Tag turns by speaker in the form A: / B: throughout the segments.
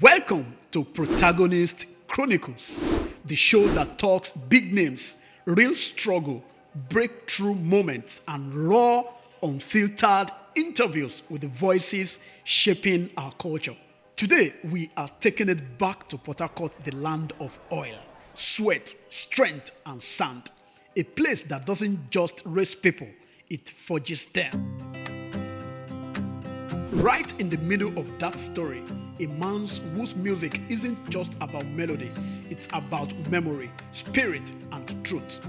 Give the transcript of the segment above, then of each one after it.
A: Welcome to Protagonist Chronicles, the show that talks big names, real struggle, breakthrough moments, and raw, unfiltered interviews with the voices shaping our culture. Today, we are taking it back to Port Harcourt, the land of oil, sweat, strength, and sand. A place that doesn't just raise people, it forges them. Right in the middle of that story, a man whose music isn't just about melody, it's about memory, spirit, and truth.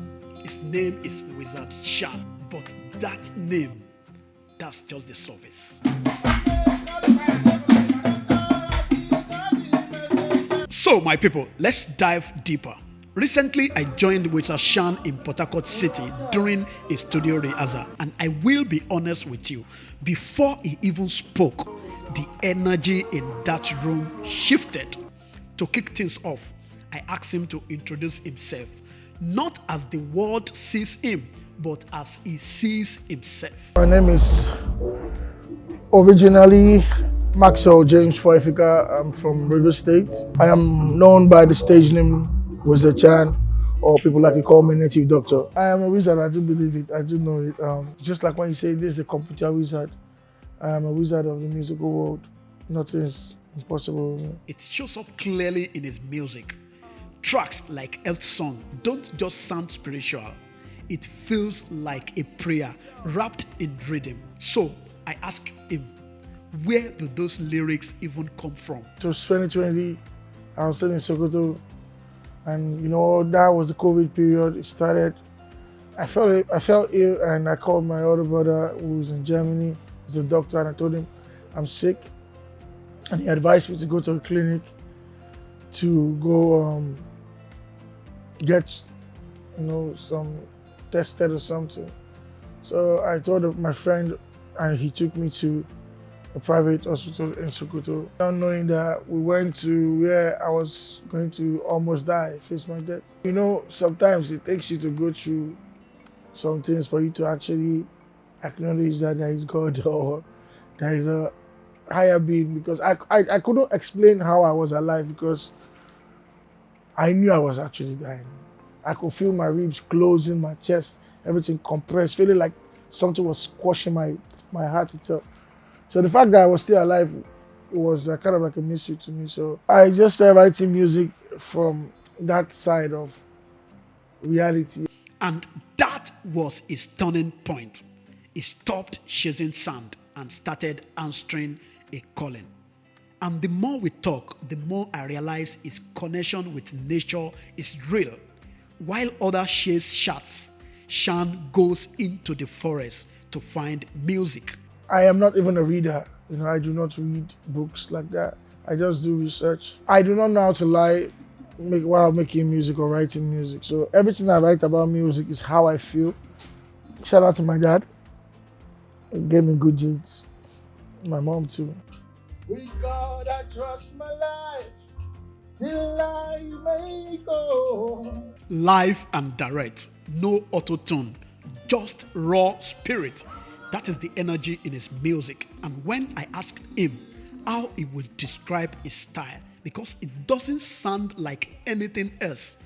A: His name is Wizard Shan, but that name, that's just the surface. So, my people, let's dive deeper. Recently, I joined Wizard Shan in Port Harcourt City during a studio rehearsal, and I will be honest with you, before he even spoke, the energy in that room shifted. To kick things off, I asked him to introduce himself, not as the world sees him, but as he sees himself.
B: My name is originally Maxwell James Foifika. I'm from River State. I am known by the stage name Wizard Chan, or people like to call me Native Doctor. I am a wizard, I do believe it, I do know it. Just like when you say this is a computer wizard, I am a wizard of the musical world. Nothing is impossible.
A: It shows up clearly in his music. Tracks like Earth Song don't just sound spiritual. It feels like a prayer wrapped in rhythm. So I asked him, where do those lyrics even come from?
B: It was 2020, I was still in Sokoto, and that was the COVID period. It started. I felt ill, and I called my older brother who was in Germany. He's a doctor, and I told him I'm sick, and he advised me to go to a clinic to go get some tested or something. So I told my friend, and he took me to a private hospital in Sokoto. Not knowing that we went to where I was going to almost die, face my death. Sometimes it takes you to go through some things for you to actually acknowledge that there is God or there is a higher being, because I couldn't explain how I was alive, because I knew I was actually dying. I could feel my ribs closing, my chest, everything compressed, feeling like something was squashing my heart itself. So the fact that I was still alive was kind of like a mystery to me. So I just started writing music from that side of reality.
A: And that was his turning point. He stopped chasing sand and started answering a calling. And the more we talk, the more I realize his connection with nature is real. While others chase shots, Shan goes into the forest to find music.
B: I am not even a reader. I do not read books like that. I just do research. I do not know how to lie while making music or writing music. So everything I write about music is how I feel. Shout out to my dad. He gave me good genes. My mom too. With God I trust my life till I may go.
A: Live and direct, no auto-tune, just raw spirit. That is the energy in his music. And when I asked him how he would describe his style, because it doesn't sound like anything else,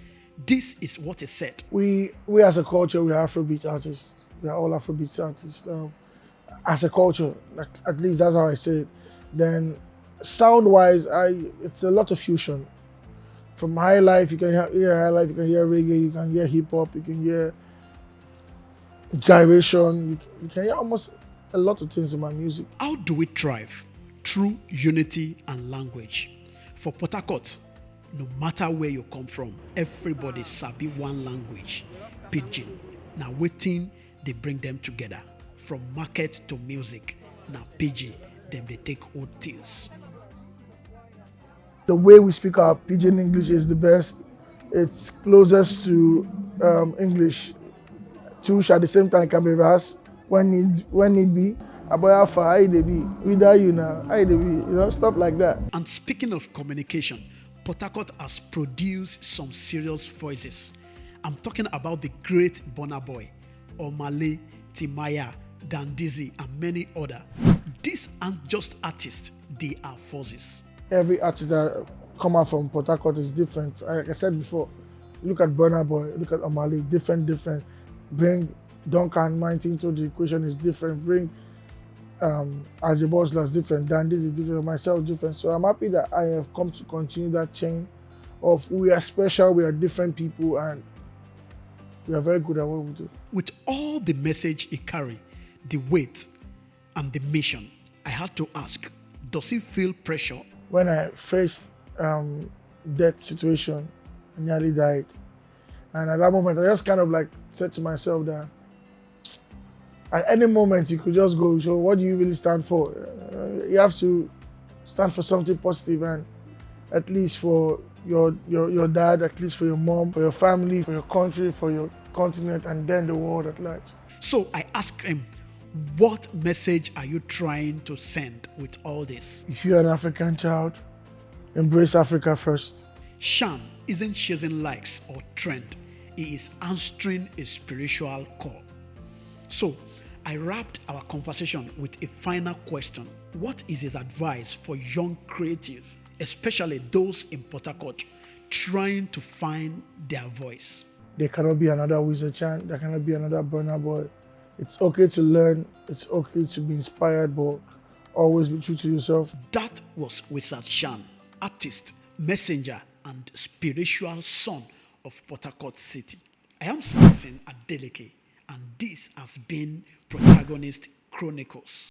A: this is what he said.
B: We as a culture, we are Afrobeat artists. We are all Afrobeat artists. As a culture, at least that's how I say it. Then sound-wise, it's a lot of fusion. From high life, you can hear high life, you can hear reggae, you can hear hip-hop, you can hear gyration, you can hear almost a lot of things in my music.
A: How do we thrive? Through unity and language. For Port Harcourt, no matter where you come from, everybody sabi one language, pidgin. Now waiting, they bring them together. From market to music, now pidgin, then they take old things.
B: The way we speak our pidgin English is the best. It's closest to English. Two at the same time can be rehearsed when need be. About how far they be, without you now, how they be, stuff like that.
A: And speaking of communication, Port Harcourt has produced some serious voices. I'm talking about the great Burna Boy, Omale, Timaya, Dandizi, and many others. These aren't just artists, they are forces.
B: Every artist that come out from Port Harcourt is different. Like I said before, look at Burna Boy, look at Amali, different. Bring Duncan Mighty into the equation is different. Bring RJ Bosler is different. Dan this is different. Myself different. So I'm happy that I have come to continue that chain of we are special, we are different people, and we are very good at what we do.
A: With all the message he carry, the weight and the mission, I had to ask, does he feel pressure?
B: When I faced death situation, I nearly died. And at that moment, I just kind of like said to myself that at any moment you could just go, so what do you really stand for? You have to stand for something positive, and at least for your dad, at least for your mom, for your family, for your country, for your continent, and then the world at large.
A: So I asked him, what message are you trying to send with all this?
B: If you're an African child, embrace Africa first.
A: Shan isn't chasing likes or trend. He is answering a spiritual call. So I wrapped our conversation with a final question. What is his advice for young creatives, especially those in Port Harcourt, trying to find their voice?
B: There cannot be another Wizard Chan. There cannot be another Burna Boy. It's okay to learn. It's okay to be inspired, but always be true to yourself.
A: That was Wizard Shan, artist, messenger, and spiritual son of Port Harcourt City. I am Samson Adeleke, and this has been Protagonist Chronicles.